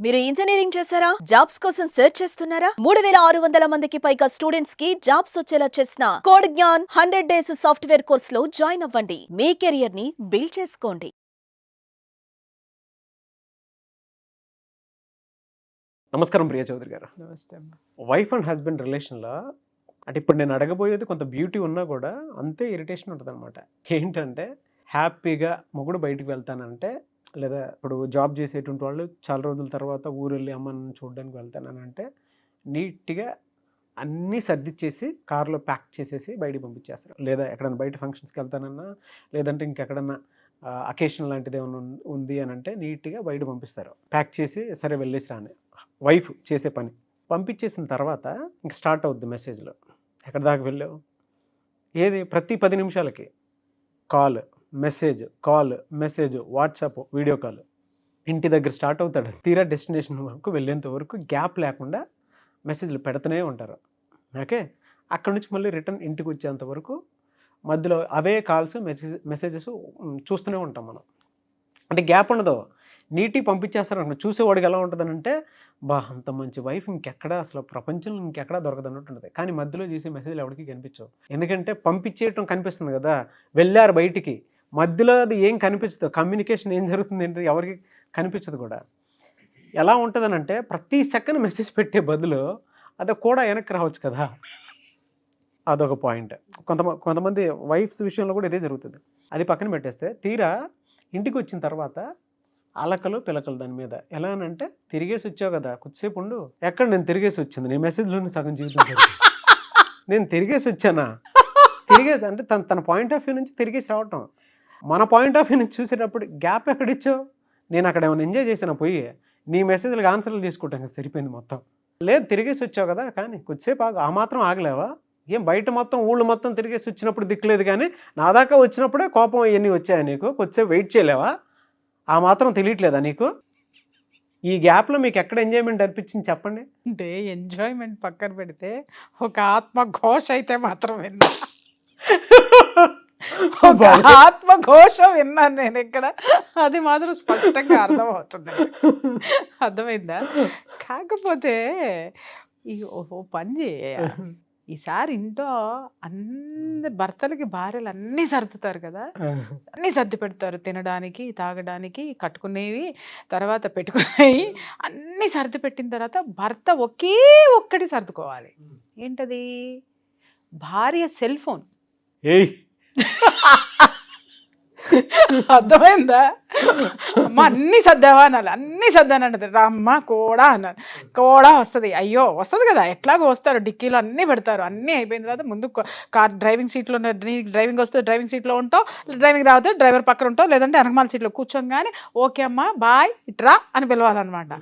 మీరు ఇంజనీరింగ్ చేశారా? జాబ్స్ కోసం సెర్చ్ చేస్తున్నారా? 3600 మందికి పైగా స్టూడెంట్స్ కి జాబ్స్ వచ్చేలా చేసిన code Gyan 100 days software course లో జాయిన్ అవ్వండి. మీ కెరియర్ ని బిల్డ్ చేసుకోండి. నమస్కారం ప్రియా చౌదరి గారు. నమస్తే అమ్మా. వైఫ్ అండ్ హస్బెండ్ రిలేషన్లో అంటే ఇప్పుడు నేను అడగబోయేది కొంత బ్యూటీ ఉన్నా కూడా అంతే ఇరిటేషన్ ఉంటుంది అనమాట. ఏంటంటే హ్యాపీగా మొగుడు బయటికి వెళ్తానంటే, లేదా ఇప్పుడు జాబ్ చేసేటువంటి వాళ్ళు చాలా రోజుల తర్వాత ఊరు వెళ్ళి అమ్మని చూడడానికి వెళ్తానంటే నీట్గా అన్నీ సర్దిచ్చేసి కార్లో ప్యాక్ చేసేసి బయటికి పంపించేస్తారు. లేదా ఎక్కడైనా బయట ఫంక్షన్స్కి వెళ్తానన్నా, లేదంటే ఇంకెక్కడన్నా అకేషన్ లాంటిది ఏమైనా ఉంది అని అంటే నీట్గా బయట పంపిస్తారు. ప్యాక్ చేసి సరే వెళ్ళేసి రాని వైఫ్ చేసే పని పంపించేసిన తర్వాత ఇంక స్టార్ట్ అవుద్ది మెసేజ్లో. ఎక్కడి దాకా వెళ్ళావు, ఏది ప్రతి 10 నిమిషాలకి call message WhatsApp video call. ఇంటి దగ్గర స్టార్ట్ అవుతాడు, తీరా డెస్టినేషన్ వరకు వెళ్ళేంత వరకు గ్యాప్ లేకుండా మెసేజ్లు పెడుతూనే ఉంటారు. ఓకే, అక్కడ నుంచి మళ్ళీ రిటర్న్ ఇంటికి వచ్చేంత వరకు మధ్యలో అవే కాల్స్ మెసేజెస్ చూస్తూనే ఉంటాం మనం. అంటే గ్యాప్ ఉండదు, నీట్గా పంపించేస్తారు అనుకో. చూసేవాడికి ఎలా ఉంటుందని అంటే, బా అంత మంచి వైఫ్ ఇంకెక్కడ అసలు ప్రపంచంలో ఇంకెక్కడా దొరకదు అన్నట్టు ఉంటుంది. కానీ మధ్యలో చేసే మెసేజ్లు ఎవరికి కనిపించవు. ఎందుకంటే పంపించేయటం కనిపిస్తుంది కదా, వెళ్ళారు బయటికి, మధ్యలో అది ఏం కనిపించదు, కమ్యూనికేషన్ ఏం జరుగుతుంది ఏంటి ఎవరికి కనిపించదు కూడా. ఎలా ఉంటుందని అంటే ప్రతి సెకండ్ మెసేజ్ పెట్టే బదులు అది కూడా వెనక్కి రావచ్చు కదా, అదొక పాయింట్. కొంతమంది వైఫ్స్ విషయంలో కూడా ఇదే జరుగుతుంది. అది పక్కన పెట్టేస్తే తీరా ఇంటికి వచ్చిన తర్వాత అలకలు పిలకలు దాని మీద. ఎలా అంటే తిరిగేసి వచ్చావు కదా, కొద్దిసేపు ఉండు. ఎక్కడ నేను తిరిగేసి వచ్చింది, నీ మెసేజ్లోనే సగం జీవితం. నేను తిరిగేసి వచ్చానా, తిరిగేసి అంటే తన పాయింట్ ఆఫ్ వ్యూ నుంచి తిరిగేసి రావటం. మన పాయింట్ ఆఫ్ వ్యూ నుంచి చూసేటప్పుడు గ్యాప్ ఎక్కడిచ్చావు, నేను అక్కడ ఏమైనా ఎంజాయ్ చేసినా పోయి నీ మెసేజ్లకు ఆన్సర్లు చేసుకుంటాం కదా, సరిపోయింది మొత్తం. లేదు తిరిగేసి వచ్చావు కదా, కానీ కొద్దిసేపు ఆగు, ఆ మాత్రం ఆగలేవా? ఏం బయట మొత్తం ఊళ్ళు మొత్తం తిరిగేసి వచ్చినప్పుడు దిక్కులేదు, కానీ నా దాకా వచ్చినప్పుడే కోపం అవన్నీ వచ్చాయా నీకు? కొద్దిసేపు వెయిట్ చేయలేవా? ఆ మాత్రం తెలియట్లేదా నీకు? ఈ గ్యాప్లో మీకు ఎక్కడ ఎంజాయ్మెంట్ అనిపించింది చెప్పండి. అంటే ఎంజాయ్మెంట్ పక్కన పెడితే ఒక ఆత్మ ఘోష అయితే మాత్రం విన్నా. ఒక ఆత్మ ఘోష విన్నాను నేను ఇక్కడ, అది మాత్రం స్పష్టంగా అర్థమవుతుంది. అర్థమైందా? కాకపోతే ఈ ఓ పని చేయ, ఈసారి ఇంట్లో అందరి భర్తలకి భార్యలు అన్నీ సర్దుతారు కదా, అన్నీ సర్ది పెడతారు. తినడానికి, తాగడానికి, కట్టుకునేవి, తర్వాత పెట్టుకునేవి అన్నీ సర్ది పెట్టిన తర్వాత భర్త ఒక్కటి సర్దుకోవాలి. ఏంటది? భార్య సెల్ ఫోన్. అర్థమైందా? అమ్మ అన్నీ సర్దావా అనాలి, అన్నీ సర్దానంటది. అమ్మ కూడా అన్నాను, కూడా వస్తుంది. అయ్యో వస్తుంది కదా, ఎట్లాగో వస్తారు, డిక్కీలో అన్నీ పెడతారు. అన్నీ అయిపోయిన తర్వాత ముందు కార్ డ్రైవింగ్ సీట్లో, డ్రైవింగ్ వస్తే డ్రైవింగ్ సీట్లో ఉంటావు, డ్రైవింగ్ రావద్దు డ్రైవర్ పక్కన ఉంటావు, లేదంటే వెనకమాల సీట్లో కూర్చోగానే ఓకే అమ్మ బాయ్ ఇట్రా అని పిలవాలన్నమాట.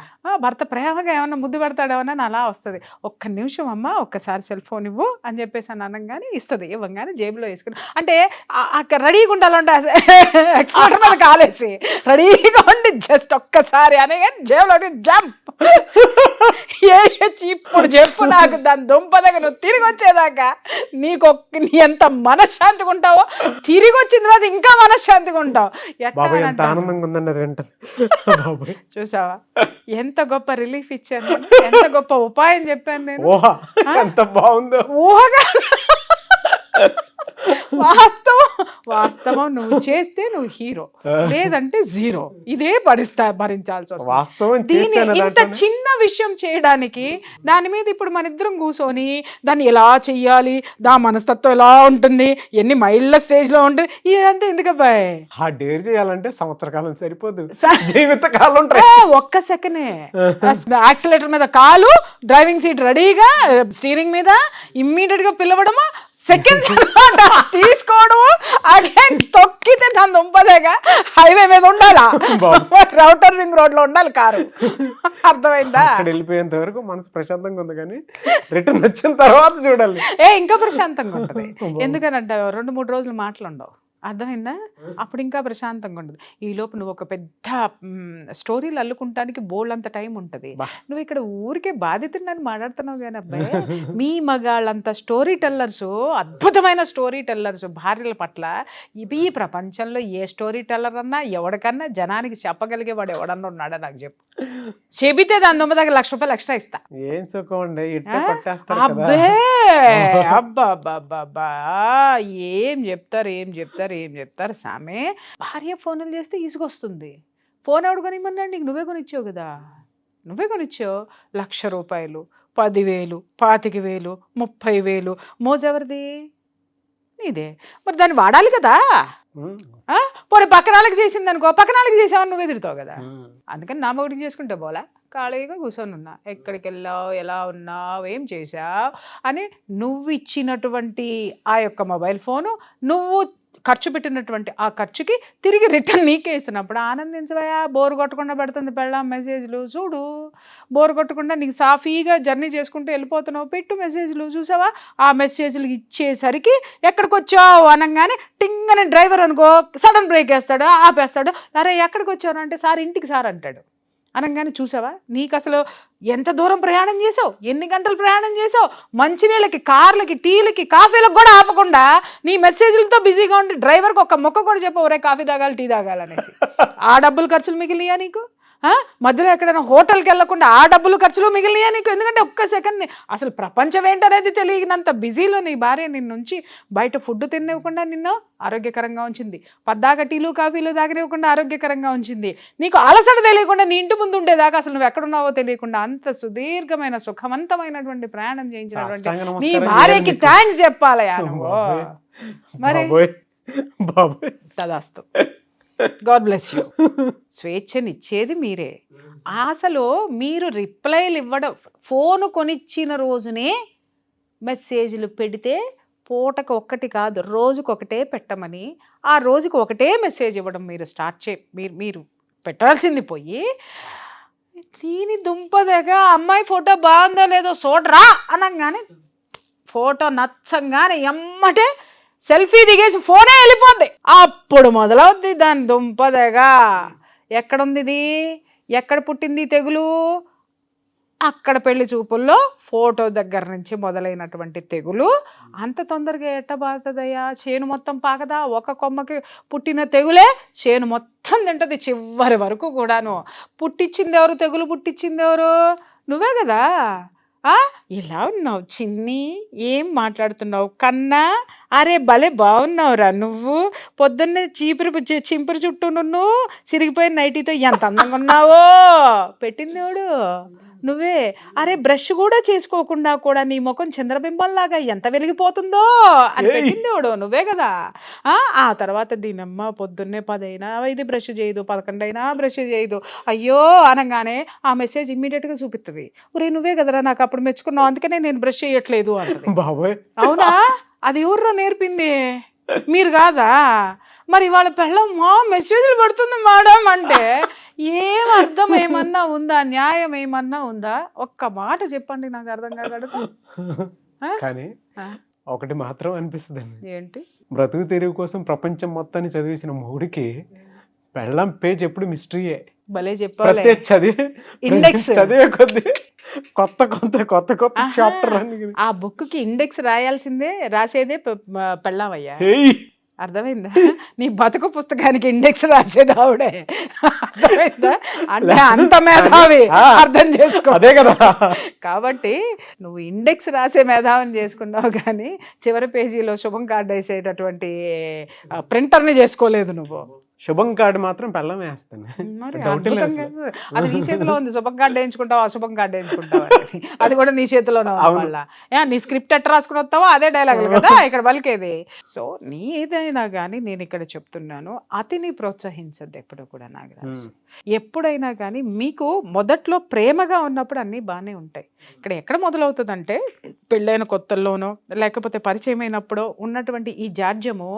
భర్త ప్రేమగా ఏమన్నా ముద్దు పెడతాడేమన్నా అలా వస్తుంది. ఒక్క నిమిషం అమ్మ ఒక్కసారి సెల్ ఫోన్ ఇవ్వు అని చెప్పేసి అని అనగానే ఇస్తుంది. ఇవ్వగానే జేబులో వేసుకుని, అంటే అక్కడ రెడీగా ఉండాలంటే ఎక్స్పర్ట్ మీద కాలేసి రెడీగా ఉండి జస్ట్ ఒక్కసారి అనగా జేబులోకి జంప్. ఇప్పుడు చెప్పు నాకు, దాని దుంప దగ్గర నువ్వు తిరిగి వచ్చేదాకా నీ ఎంత మనశ్శాంతిగా ఉంటావో, తిరిగి వచ్చిన తర్వాత ఇంకా మనశ్శాంతిగా ఉంటావు. చూసావా ఎంత గొప్ప రిలీఫ్ ఇచ్చాను నేను, ఎంత గొప్ప ఉపాయం చెప్పాను నేను. ఊహగా వాస్తవం నువ్వు చేస్తే నువ్వు హీరో, లేదంటే జీరో. ఇదే భరించాల్సి వస్తుంది. దీన్ని ఇంత చిన్న విషయం చేయడానికి దాని మీద ఇప్పుడు మన ఇద్దరం కూర్చొని దాన్ని ఎలా చెయ్యాలి, దా మనస్తత్వం ఎలా ఉంటుంది, ఎన్ని మైళ్ళ స్టేజ్ లో ఉంటుంది, ఇదంతా ఎందుకబ్బాయి? ఆ డేర్ చేయాలంటే సంవత్సర కాలం సరిపోదు, జీవిత కాలం. ఒక్క సెకండే యాక్సిలేటర్ మీద కాలు, డ్రైవింగ్ సీట్ రెడీగా, స్టీరింగ్ మీద ఇమ్మీడియట్ గా పిలవడము, సెకండ్స్ తీసుకోవడము, అగైన్ తొక్కితే దాని దుంపదేగా హైవే మీద ఉండాలా, రౌటర్ రింగ్ రోడ్ లో ఉండాలి కారు. అర్థమైందా? వెళ్ళిపోయేంత వరకు మనసు ప్రశాంతంగా ఉంది, కానీ రిటర్న్ వచ్చిన తర్వాత చూడాలి ఇంకా ప్రశాంతంగా ఉంటుంది. ఎందుకనంటే 2-3 రోజులు మాటలు ఉండవు. అర్థమైందా? అప్పుడు ఇంకా ప్రశాంతంగా ఉండదు. ఈలోపు నువ్వు ఒక పెద్ద స్టోరీలు అల్లుకుంటానికి బోల్డంత టైం ఉంటుంది. బా. నువ్వు ఇక్కడ ఊరికే బాధితుడిని మాట్లాడుతున్నావు కానీ అబ్బాయి, మీ మగాళ్ళంత స్టోరీ టెల్లర్స్, అద్భుతమైన స్టోరీ టెల్లర్స్ భార్యల పట్ల ఇవి ఈ ప్రపంచంలో ఏ స్టోరీ టెల్లర్ అన్నా ఎవడికన్నా జనానికి చెప్పగలిగే వాడు ఎవడన్నా ఉన్నాడా నాకు చెప్పు. చెబితే దాని దొమ్మదాకా ₹1,00,000 ఎక్స్ట్రా ఇస్తా. ఏం సుఖం అండి, ఇట్టే కొట్టేస్తారు కదా. అబ్బే అబ్బా ఏం చెప్తారు సామే. భార్య ఫోన్లు చేస్తే ఈసుకొస్తుంది. ఫోన్ ఎవడు కొనిమ్మన్నాడు? నీకు నువ్వే కొనిచ్చావు కదా, నువ్వే కొనిచ్చావు. ₹1,00,000, 10,000, 25,000, 30,000 మోజెవరిది? నీదే. మరి దాన్ని వాడాలి కదా. పోనీ పక్కనాళ్ళకి చేసింది అనుకో, పక్కనాళ్ళకి చేసావని నువ్వే తిడతావు కదా. అందుకని నా మొగుడికి చేసుకుంటే పోలా, ఖాళీగా కూర్చొని ఉన్నా. ఎక్కడికి వెళ్ళావు, ఎలా ఉన్నావు, ఏం చేసావు అని నువ్వు ఇచ్చినటువంటి ఆ యొక్క మొబైల్ ఫోను, నువ్వు ఖర్చు పెట్టినటువంటి ఆ ఖర్చుకి తిరిగి రిటర్న్ నీకే ఇస్తున్నప్పుడు ఆనందించవయా. బోరు కొట్టకుండా పెడుతుంది పెళ్ళాం మెసేజ్లు చూడు. బోరు కొట్టకుండా నీకు సాఫీగా జర్నీ చేసుకుంటూ వెళ్ళిపోతున్నావు, పెట్టు మెసేజ్లు. చూసావా, ఆ మెసేజ్లు ఇచ్చేసరికి ఎక్కడికి వచ్చావు అనగానే టింగ్ అని డ్రైవర్ అనుకో సడన్ బ్రేక్ వేస్తాడు, ఆపేస్తాడు. అరే ఎక్కడికి వచ్చావు అంటే సార్ ఇంటికి సార్ అంటాడు. అనగానే చూసావా, నీకు అసలు ఎంత దూరం ప్రయాణం చేసావు, ఎన్ని గంటలు ప్రయాణం చేసావు, మంచినీళ్ళకి, కార్లకి, టీలకి, కాఫీలకు కూడా ఆపకుండా నీ మెసేజ్లతో బిజీగా ఉండి డ్రైవర్కి ఒక మొక్క కూడా చెప్పవు, ఒరే కాఫీ తాగాలి, టీ తాగాలనేసి. ఆ డబ్బులు ఖర్చులు మిగిలియా నీకు? మధ్యలో ఎక్కడైనా హోటల్కి వెళ్ళకుండా ఆ డబ్బులు ఖర్చులు మిగిలియా నీకు? ఎందుకంటే ఒక్క సెకండ్ అసలు ప్రపంచం ఏంటనేది తెలియనంత బిజీలో నీ భార్య నిన్నుంచి బయట ఫుడ్ తినివ్వకుండా నిన్ను ఆరోగ్యకరంగా ఉంచింది, పద్దాక టీలు కాఫీలు తాగనివ్వకుండా ఆరోగ్యకరంగా ఉంచింది, నీకు అలసట తెలియకుండా నీ ఇంటి ముందు ఉండేదాకా అసలు నువ్వు ఎక్కడున్నావో తెలియకుండా అంత సుదీర్ఘమైన సుఖవంతమైనటువంటి ప్రయాణం చేయించినటువంటి నీ భార్యకి థ్యాంక్స్ చెప్పాలయా నువ్వు. మరి తదాస్తు, గాడ్ బ్లెస్ యూ. స్వేచ్ఛనిచ్చేది మీరే. అసలు మీరు రిప్లైలు ఇవ్వడం, ఫోను కొనిచ్చిన రోజునే మెసేజ్లు పెడితే పూటకు ఒక్కటి కాదు రోజుకొకటే పెట్టమని, ఆ రోజుకి ఒకటే మెసేజ్ ఇవ్వడం మీరు స్టార్ట్ మీరు పెట్టాల్సింది పోయి, దీని దుంపదగా అమ్మాయి ఫోటో బాగుందో లేదో చూడరా అనగానే ఫోటో నచ్చంగానే ఎమ్మటే సెల్ఫీ దిగేసి ఫోనే వెళ్ళిపోద్ది. అప్పుడు మొదలవుద్ది దాని దుంపదగా. ఎక్కడుంది ఇది, ఎక్కడ పుట్టింది తెగులు? అక్కడ పెళ్లి చూపుల్లో ఫోటో దగ్గర నుంచి మొదలైనటువంటి తెగులు అంత తొందరగా ఎట్ట బాగుతుందయ్యా? చేను మొత్తం పాకదా? ఒక కొమ్మకి పుట్టిన తెగులే చేను మొత్తం తింటది చివరి వరకు కూడాను. పుట్టించింది ఎవరు? తెగులు పుట్టించింది ఎవరు? నువ్వే కదా. ఇలా ఉన్నావు చిన్ని, ఏం మాట్లాడుతున్నావు కన్నా? అరే భలే బాగున్నావురా నువ్వు, పొద్దున్నే చింపురు చుట్టూ నువ్వు చిరిగిపోయిన నైటీతో ఎంత అందంగా ఉన్నావో. పెట్టింది ఎవడు? నువ్వే. అరే బ్రష్ కూడా చేసుకోకుండా కూడా నీ ముఖం చంద్రబింబంలాగా ఎంత వెలిగిపోతుందో అని పెట్టింది ఎవడు? నువ్వే కదా. ఆ తర్వాత దీనమ్మ పొద్దున్నే 10 అయినా ఇది బ్రష్ చేయదు, 11 అయినా బ్రష్ చేయదు, అయ్యో అనగానే ఆ మెసేజ్ ఇమ్మీడియట్గా చూపిస్తుంది, ఒరే నువ్వే కదరా నాకు అప్పుడు మెచ్చుకున్నావు, అందుకనే నేను బ్రష్ చేయట్లేదు అంటది. అవునా? అది ఎవరో నేర్పింది? మీరు కాదా? మరి వాళ్ళ పిల్లం మెసేజ్లు పెడుతుంది మేడం అంటే ఏం అర్థం ఏమన్నా ఉందా? న్యాయం ఏమన్నా ఉందా? ఒక్క మాట చెప్పండి, నాకు అర్థం కాదు. కానీ ఒకటి మాత్రం అనిపిస్తుంది, ఏంటి? బ్రతుకు తెరువు కోసం ప్రపంచం మొత్తాన్ని చదివేసిన మొగుడికి పెళ్ళం పేజ్ ఎప్పుడు మిస్టరీయే. భలే చెప్పాలి. ఇండెక్స్ చదివే కొద్ది కొత్త చాప్టర్. ఆ బుక్ కి ఇండెక్స్ రాసేదే పెళ్ళామయ్యా. అర్థమైందా? నీ బతుకు పుస్తకానికి ఇండెక్స్ రాసేది ఆవిడే. అర్థమైందా? అంటే అంత మేధావి, అర్థం చేసుకో. అదే కదా. కాబట్టి నువ్వు ఇండెక్స్ రాసే మేధావిని చేసుకున్నావు కానీ చివరి పేజీలో శుభం కార్డు వేసేటటువంటి ప్రింటర్ని చేసుకోలేదు నువ్వు. శుభం కార్డు మాత్రం పెళ్ళం వేస్తాను. అది నీ చేతిలో ఉంది. శుభం కార్డు వేయించుకుంటావు, అశుభం కార్డు వేయించుకుంటావు, అది కూడా నీ చేతిలోనే ఉంది. నీ స్క్రిప్ట్ ఎట్లా రాసుకుని వస్తావో అదే డైలాగులు కదా ఇక్కడ పలికేది. సో నీ ఏదైనా కానీ నేను ఇక్కడ చెప్తున్నాను, అతిని ప్రోత్సహించద్దు ఎప్పుడు కూడా నాగరాజు. ఎప్పుడైనా కానీ మీకు మొదట్లో ప్రేమగా ఉన్నప్పుడు అన్నీ బాగానే ఉంటాయి. ఇక్కడ ఎక్కడ మొదలవుతుందంటే పెళ్ళైన కొత్తల్లోనో లేకపోతే పరిచయం అయినప్పుడో ఉన్నటువంటి ఈ జాడ్యము,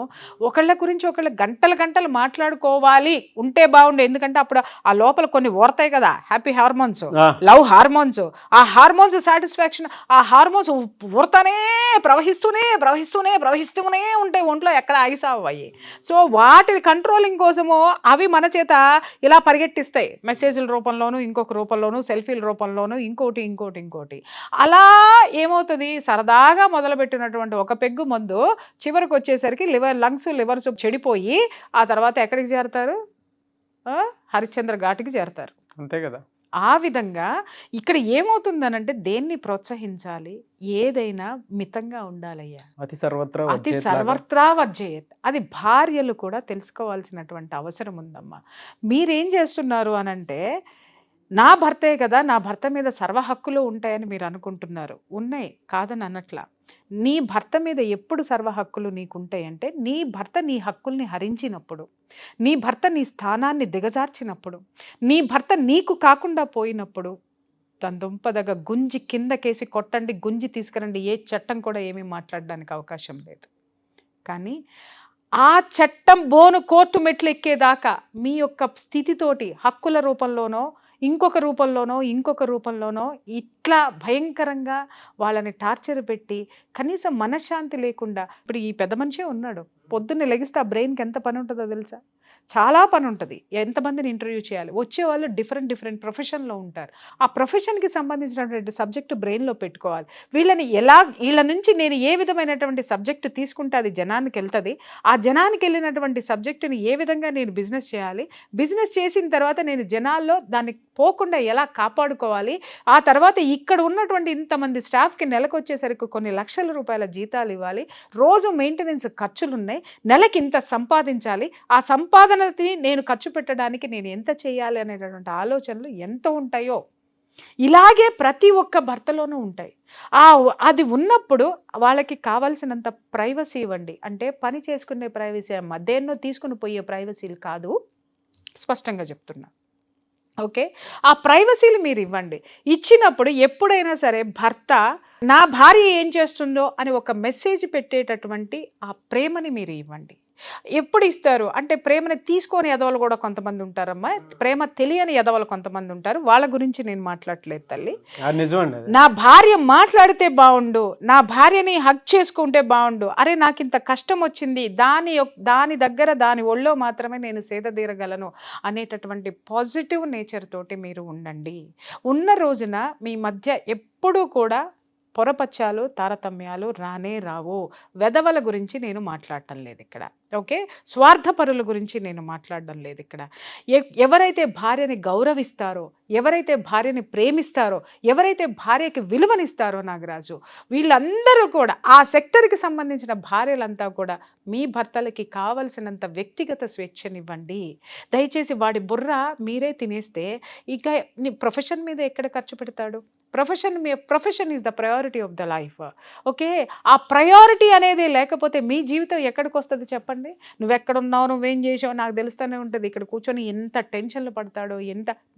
ఒకళ్ళ గురించి ఒకళ్ళు గంటలు మాట్లాడుతూ మాట్లాడుకోవాలి, ఉంటే బాగుండు. ఎందుకంటే అప్పుడు ఆ లోపల కొన్ని ఓడతాయి కదా, హ్యాపీ హార్మోన్స్, లవ్ హార్మోన్స్. ఆ హార్మోన్స్ సాటిస్ఫాక్షన్, ఆ హార్మోన్స్ ఊరతానే ప్రవహిస్తూనే ఉంటాయి ఒంట్లో, ఎక్కడ ఆగిసావయ్యి. సో వాటి కంట్రోలింగ్ కోసము అవి మన చేత ఇలా పరిగెట్టిస్తాయి, మెసేజ్ల రూపంలోను, ఇంకొక రూపంలోను, సెల్ఫీల రూపంలోను, ఇంకోటి. అలా ఏమవుతుంది, సరదాగా మొదలుపెట్టినటువంటి ఒక పెగ్గు మందు చివరికి వచ్చేసరికి లంగ్స్ లివర్స్ చెడిపోయి ఆ తర్వాత ఎక్కడికి చేరతారు, హరిశ్చంద్ర ఘాటికి చేరతారు. అంతే కదా. ఆ విధంగా ఇక్కడ ఏమవుతుందనంటే దేన్ని ప్రోత్సహించాలి, ఏదైనా మితంగా ఉండాలయ్యా. అతి సర్వత్రా వర్జయేత్. అది భార్యలు కూడా తెలుసుకోవాల్సినటువంటి అవసరం ఉందమ్మా. మీరేం చేస్తున్నారు అనంటే, నా భర్తే కదా, నా భర్త మీద సర్వ హక్కులు ఉంటాయని మీరు అనుకుంటున్నారు. ఉన్నాయి, కాదని అనట్లా. నీ భర్త మీద ఎప్పుడు సర్వ హక్కులు నీకుంటాయంటే, నీ భర్త నీ హక్కుల్ని హరించినప్పుడు, నీ భర్త నీ స్థానాన్ని దిగజార్చినప్పుడు, నీ భర్త నీకు కాకుండా పోయినప్పుడు, దుంపదగ గుంజి కిందకేసి కొట్టండి, గుంజి తీసుకురండి, ఏ చట్టం కూడా ఏమీ మాట్లాడడానికి అవకాశం లేదు. కానీ ఆ చట్టం బోను కోర్టు మెట్లు ఎక్కేదాకా మీ యొక్క స్థితితోటి హక్కుల రూపంలోనో ఇంకొక రూపంలోనో ఇట్లా భయంకరంగా వాళ్ళని టార్చర్ పెట్టి కనీసం మనశ్శాంతి లేకుండా, ఇప్పుడు ఈ పెద్ద మనిషే ఉన్నాడు, పొద్దున్నే లెగిస్తే ఆ బ్రెయిన్కి ఎంత పని ఉంటుందో తెలుసా, చాలా పని ఉంటుంది. ఎంతమందిని ఇంటర్వ్యూ చేయాలి, వచ్చేవాళ్ళు డిఫరెంట్ ప్రొఫెషన్లో ఉంటారు. ఆ ప్రొఫెషన్కి సంబంధించినటువంటి సబ్జెక్టు బ్రెయిన్లో పెట్టుకోవాలి. వీళ్ళ నుంచి నేను ఏ విధమైనటువంటి సబ్జెక్టు తీసుకుంటే అది జనానికి వెళ్తుంది, ఆ జనానికి వెళ్ళినటువంటి సబ్జెక్టుని ఏ విధంగా నేను బిజినెస్ చేయాలి, బిజినెస్ చేసిన తర్వాత నేను జనాల్లో దాన్ని పోకుండా ఎలా కాపాడుకోవాలి, ఆ తర్వాత ఇక్కడ ఉన్నటువంటి ఇంతమంది స్టాఫ్కి నెలకు వచ్చేసరికి కొన్ని లక్షల రూపాయల జీతాలు ఇవ్వాలి, రోజు మెయింటెనెన్స్ ఖర్చులు ఉన్నాయి, నెలకి ఇంత సంపాదించాలి, ఆ సంపాదనని నేను ఖర్చు పెట్టడానికి నేను ఎంత చేయాలి అనేటటువంటి ఆలోచనలు ఎంత ఉంటాయో ఇలాగే ప్రతి ఒక్క భర్తలోనూ ఉంటాయి. అది ఉన్నప్పుడు వాళ్ళకి కావాల్సినంత ప్రైవసీ ఇవ్వండి. అంటే పని చేసుకునే ప్రైవసీ, దేన్నో తీసుకుని పోయే ప్రైవసీలు కాదు, స్పష్టంగా చెప్తున్నా. ఓకే, ఆ ప్రైవసీలు మీరు ఇవ్వండి. ఇచ్చినప్పుడు ఎప్పుడైనా సరే భర్త నా భార్య ఏం చేస్తుందో అని ఒక మెసేజ్ పెట్టేటటువంటి ఆ ప్రేమని మీరు ఇవ్వండి. ఎప్పుడు ఇస్తారు అంటే, ప్రేమని తీసుకొని ఎదవలు కూడా కొంతమంది ఉంటారమ్మా, ప్రేమ తెలియని ఎదవలు కొంతమంది ఉంటారు, వాళ్ళ గురించి నేను మాట్లాడలేదు తల్లి. నా భార్య మాట్లాడితే బాగుండు, నా భార్యని హగ్ చేసుకుంటే బాగుండు, అరే నాకు ఇంత కష్టం వచ్చింది, దాని దగ్గర దాని ఒళ్ళో మాత్రమే నేను సేదతీరగలను అనేటటువంటి పాజిటివ్ నేచర్ తోటి మీరు ఉండండి. ఉన్న రోజున మీ మధ్య ఎప్పుడూ కూడా పొరపచ్చాలు తారతమ్యాలు రానే రావు. వెధవల గురించి నేను మాట్లాడటం లేదు ఇక్కడ. ఓకే, స్వార్థపరుల గురించి నేను మాట్లాడడం లేదు ఇక్కడ. ఎవరైతే భార్యని గౌరవిస్తారో, ఎవరైతే భార్యని ప్రేమిస్తారో, ఎవరైతే భార్యకి విలువనిస్తారో నాగరాజు, వీళ్ళందరూ కూడా ఆ సెక్టర్కి సంబంధించిన భార్యలంతా కూడా మీ భర్తలకి కావలసినంత వ్యక్తిగత స్వేచ్ఛనివ్వండి. దయచేసి వాడి బుర్ర మీరే తినేస్తే ఇక నీ ప్రొఫెషన్ మీద ఎక్కడ ఖర్చు పెడతాడు? Profession is the priority of the life. Okay, ఆ ప్రయారిటీ అనేది లేకపోతే మీ జీవితం ఎక్కడికి వస్తుంది చెప్పండి? నువ్వెక్కడున్నావు, నువ్వేం చేసావు నాకు తెలుస్తూనే ఉంటుంది. ఇక్కడ కూర్చొని ఎంత టెన్షన్లు పడతాడో,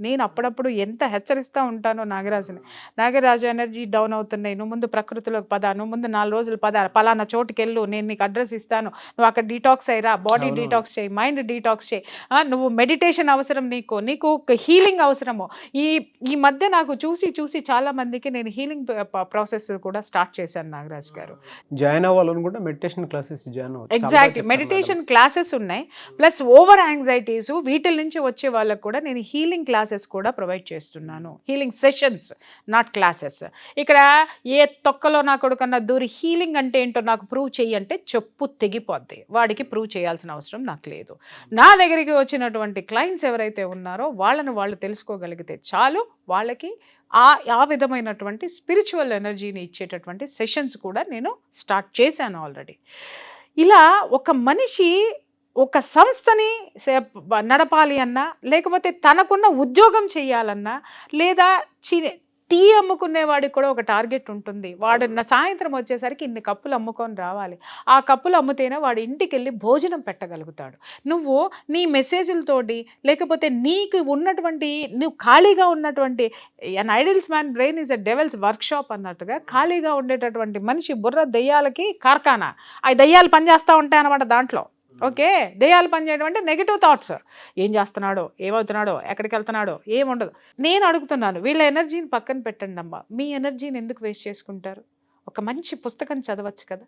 నేను అప్పుడప్పుడు ఎంత హెచ్చరిస్తూ ఉంటానో నాగరాజు ఎనర్జీ డౌన్ అవుతున్నాయి, నువ్వు ముందు ప్రకృతిలోకి పద, నువ్వు ముందు 4 రోజులు పద, పలానా చోటుకి వెళ్ళు, నేను నీకు అడ్రస్ ఇస్తాను, నువ్వు అక్కడ డీటాక్స్ అయ్యిరా, బాడీ డీటాక్స్ చేయి, మైండ్ డీటాక్స్ చేయి, నువ్వు మెడిటేషన్ అవసరం, నీకు హీలింగ్ అవసరము. ఈ మధ్య నాకు చూసి చాలా మందికి నేను హీలింగ్ ప్రాసెస్ కూడా స్టార్ట్ చేశాను నాగరాజ్ గారు. జాయిన్ అవ్వాలనుకుంటే మెడిటేషన్ క్లాసెస్ జాయిన్ అవ్వచ్చు. ఎగ్జాక్ట్లీ, మెడిటేషన్ క్లాసెస్ ఉన్నాయి, ప్లస్ ఓవర్ యాంగ్జైటీస్ వీటి నుంచి వచ్చే వాళ్ళకు కూడా నేను హీలింగ్ క్లాసెస్ కూడా ప్రొవైడ్ చేస్తున్నాను. Healing sessions, not classes. ఇక్కడ ఏ తొక్కలో నా కొడుకన్నా దూరి హీలింగ్ అంటే ఏంటో నాకు ప్రూవ్ చెయ్యి అంటే చెప్పు తెగిపోద్ది. వాడికి ప్రూవ్ చేయాల్సిన అవసరం నాకు లేదు. నా దగ్గరికి వచ్చినటువంటి క్లయింట్స్ ఎవరైతే ఉన్నారో వాళ్ళను వాళ్ళు తెలుసుకోగలిగితే చాలు. వాళ్ళకి ఆ విధమైనటువంటి స్పిరిచువల్ ఎనర్జీని ఇచ్చేటటువంటి సెషన్స్ కూడా నేను స్టార్ట్ చేశాను ఆల్రెడీ. ఇలా ఒక మనిషి ఒక సంస్థని నడపాలి అన్నా, లేకపోతే తనకున్న ఉద్యోగం చేయాలన్నా, లేదా టీ అమ్ముకునేవాడికి కూడా ఒక టార్గెట్ ఉంటుంది. వాడు సాయంత్రం వచ్చేసరికి ఇన్ని కప్పులు అమ్ముకొని రావాలి, ఆ కప్పులు అమ్ముతేనే వాడు ఇంటికి వెళ్ళి భోజనం పెట్టగలుగుతాడు. నువ్వు నీ మెసేజ్లతోటి, లేకపోతే నీకు ఉన్నటువంటి, నువ్వు ఖాళీగా ఉన్నటువంటి, an idles man brain is a devil's workshop అన్నట్టుగా, ఖాళీగా ఉండేటటువంటి మనిషి బుర్ర దయ్యాలకి కార్ఖానా. ఆ దయ్యాలు పనిచేస్తూ ఉంటాయి అన్నమాట దాంట్లో. ఓకే, దెయ్యాలు పనిచేయడం అంటే నెగిటివ్ థాట్స్. ఏం చేస్తున్నాడో, ఏమవుతున్నాడో, ఎక్కడికి వెళ్తున్నాడో ఏముండదు. నేను అడుగుతున్నాను, వీళ్ళ ఎనర్జీని పక్కన పెట్టండి అమ్మా, మీ ఎనర్జీని ఎందుకు వేస్ట్ చేసుకుంటారు? ఒక మంచి పుస్తకం చదవచ్చు కదా,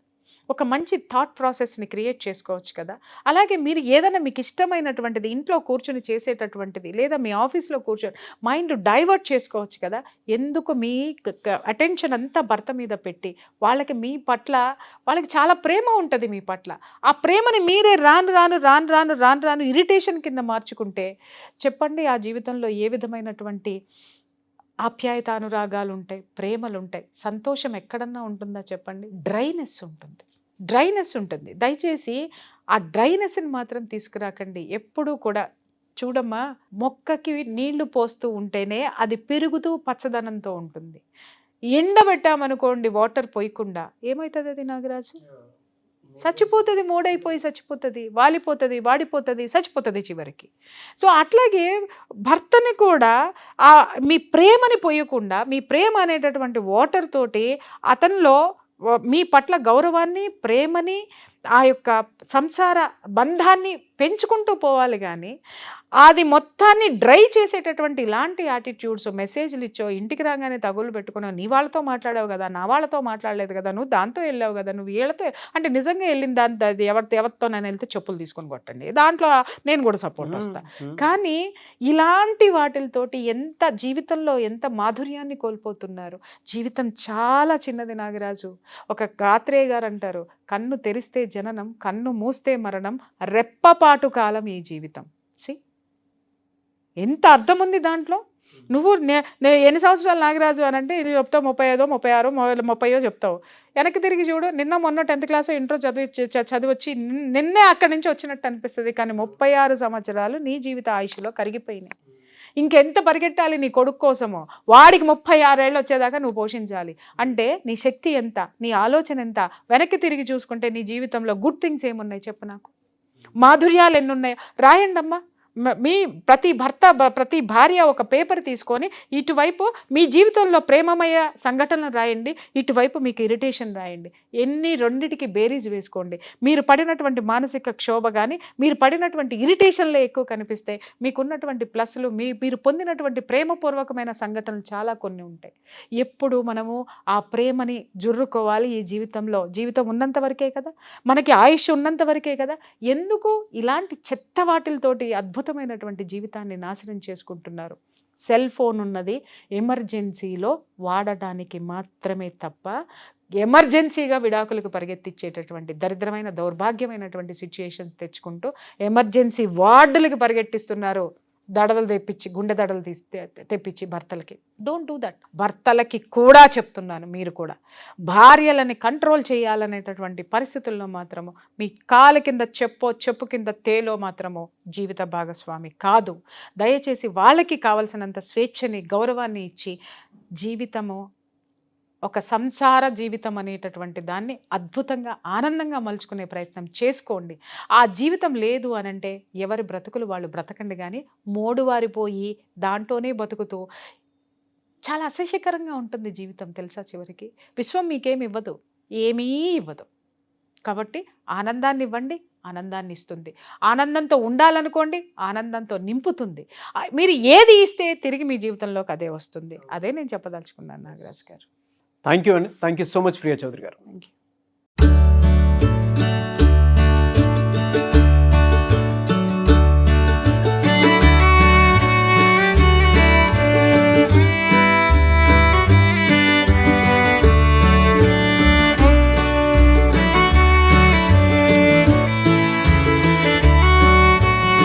ఒక మంచి థాట్ ప్రాసెస్ని క్రియేట్ చేసుకోవచ్చు కదా. అలాగే మీరు ఏదైనా మీకు ఇష్టమైనటువంటిది ఇంట్లో కూర్చొని చేసేటటువంటిది, లేదా మీ ఆఫీస్లో కూర్చొని మైండ్ డైవర్ట్ చేసుకోవచ్చు కదా. ఎందుకు మీ అటెన్షన్ అంతా భర్త మీద పెట్టి వాళ్ళకి మీ పట్ల, వాళ్ళకి చాలా ప్రేమ ఉంటుంది మీ పట్ల, ఆ ప్రేమని మీరే రాను రాను రాను రాను రాను రాను ఇరిటేషన్ కింద మార్చుకుంటే చెప్పండి, ఆ జీవితంలో ఏ విధమైనటువంటి ఆప్యాయత అనురాగాలు ఉంటాయి, ప్రేమలు ఉంటాయి, సంతోషం ఎక్కడన్నా ఉంటుందా చెప్పండి? డ్రైనెస్ ఉంటుంది, డ్రైనెస్ ఉంటుంది. దయచేసి ఆ డ్రైనెస్ని మాత్రం తీసుకురాకండి ఎప్పుడూ కూడా. చూడమ్మా, మొక్కకి నీళ్లు పోస్తూ ఉంటేనే అది పెరుగుతూ పచ్చదనంతో ఉంటుంది. ఎండబెట్టామనుకోండి వాటర్ పోయకుండా, ఏమవుతుంది అది నాగరాజు? చచ్చిపోతుంది, మోడైపోయి చచ్చిపోతుంది, వాలిపోతుంది, వాడిపోతుంది, చచ్చిపోతుంది చివరికి. సో అట్లాగే భర్తని కూడా మీ ప్రేమని పోయకుండా, మీ ప్రేమ అనేటటువంటి వాటర్ తోటి అతనిలో మీ పట్ల గౌరవాన్ని, ప్రేమని, ఆ యొక్క సంసార బంధాన్ని పెంచుకుంటూ పోవాలి. కానీ అది మొత్తాన్ని డ్రై చేసేటటువంటి ఇలాంటి యాటిట్యూడ్స్, మెసేజ్లు ఇచ్చో, ఇంటికి రాగానే తగులు పెట్టుకున్నావు, నీ వాళ్ళతో మాట్లాడావు కదా, నా వాళ్ళతో మాట్లాడలేదు కదా, నువ్వు దాంతో వెళ్ళావు కదా, నువ్వు వీళ్ళతో అంటే నిజంగా వెళ్ళిన దాంతో అది ఎవరితో నేను వెళ్తే చెప్పులు తీసుకొని కొట్టండి, దాంట్లో నేను కూడా సపోర్ట్ వస్తా. కానీ ఇలాంటి వాటితోటి ఎంత జీవితంలో ఎంత మాధుర్యాన్ని కోల్పోతున్నారు. జీవితం చాలా చిన్నది నాగరాజు. ఒక గాత్రేయ గారు అంటారు, కన్ను తెరిస్తే జననం, కన్ను మూస్తే మరణం, రెప్పపాటు కాలం ఈ జీవితం. సి ఎంత అర్థం ఉంది దాంట్లో. నువ్వు ఎన్ని సంవత్సరాలు నాగరాజు అని అంటే ఇది చెప్తావు, 35, 36, 30 చెప్తావు. వెనక్కి తిరిగి చూడు, నిన్న మొన్న 10th క్లాస్ ఇంట్రో చదివొచ్చి నిన్నే అక్కడి నుంచి వచ్చినట్టు అనిపిస్తుంది. కానీ 36 సంవత్సరాలు నీ జీవిత ఆయుష్లో కరిగిపోయినాయి. ఇంకెంత పరిగెట్టాలి నీ కొడుకు కోసమో, వాడికి 36 ఏళ్ళు వచ్చేదాకా నువ్వు పోషించాలి. అంటే నీ శక్తి ఎంత, నీ ఆలోచన ఎంత? వెనక్కి తిరిగి చూసుకుంటే నీ జీవితంలో గుడ్ థింగ్స్ ఏమున్నాయి చెప్పు నాకు, మాధుర్యాలు ఎన్నున్నాయి రాయండి అమ్మా. మీ ప్రతి భర్త, ప్రతి భార్య ఒక పేపర్ తీసుకొని ఇటువైపు మీ జీవితంలో ప్రేమమయ సంఘటనలు రాయండి, ఇటువైపు మీకు ఇరిటేషన్ రాయండి. రెండిటికి బేరీజ్ వేసుకోండి. మీరు పడినటువంటి మానసిక క్షోభ కానీ, మీరు పడినటువంటి ఇరిటేషన్లే ఎక్కువ కనిపిస్తే, మీకున్నటువంటి ప్లస్లు, మీరు పొందినటువంటి ప్రేమపూర్వకమైన సంఘటనలు చాలా కొన్ని ఉంటాయి. ఎప్పుడు మనము ఆ ప్రేమని జుర్రుకోవాలి ఈ జీవితంలో. జీవితం ఉన్నంత వరకే కదా, మనకి ఆయుష్ ఉన్నంత వరకే కదా. ఎందుకు ఇలాంటి చెత్త వాటిలతోటి అద్భుతమైనటువంటి జీవితాన్ని నాశనం చేసుకుంటున్నారు? సెల్ ఫోన్ ఉన్నది ఎమర్జెన్సీలో వాడటానికి మాత్రమే తప్ప, ఎమర్జెన్సీగా విడాకులకు పరిగెత్తించేటటువంటి దరిద్రమైన దౌర్భాగ్యమైనటువంటి సిచ్యుయేషన్స్ తెచ్చుకుంటూ ఎమర్జెన్సీ వార్డులకు పరిగెట్టిస్తున్నారు. దడలు తెప్పించి, గుండె దడలు తెప్పించి భర్తలకి. Don't do that. భర్తలకి కూడా చెప్తున్నాను, మీరు కూడా భార్యలని కంట్రోల్ చేయాలనేటటువంటి పరిస్థితుల్లో మాత్రము మీ కాలు కింద చెప్పు కింద తేలో మాత్రము జీవిత భాగస్వామి కాదు. దయచేసి వాళ్ళకి కావలసినంత స్వేచ్ఛని, గౌరవాన్ని ఇచ్చి జీవితము, ఒక సంసార జీవితం అనేటటువంటి దాన్ని అద్భుతంగా, ఆనందంగా మలుచుకునే ప్రయత్నం చేసుకోండి. ఆ జీవితం లేదు అనంటే ఎవరి బ్రతుకులు వాళ్ళు బ్రతకండి. కానీ మోడువారిపోయి దాంట్లోనే బతుకుతూ చాలా అసహ్యకరంగా ఉంటుంది జీవితం, తెలుసా? చివరికి విశ్వం మీకేమి ఇవ్వదు, ఏమీ ఇవ్వదు. కాబట్టి ఆనందాన్ని ఇవ్వండి, ఆనందాన్ని ఇస్తుంది. ఆనందంతో ఉండాలనుకోండి, ఆనందంతో నింపుతుంది. మీరు ఏది ఇస్తే తిరిగి మీ జీవితంలోకి అదే వస్తుంది. అదే నేను చెప్పదలుచుకున్నాను నాగరాజ్ గారు. థ్యాంక్ యూ అండి. Thank you so much Priya Chaudhary గారు. Thank you.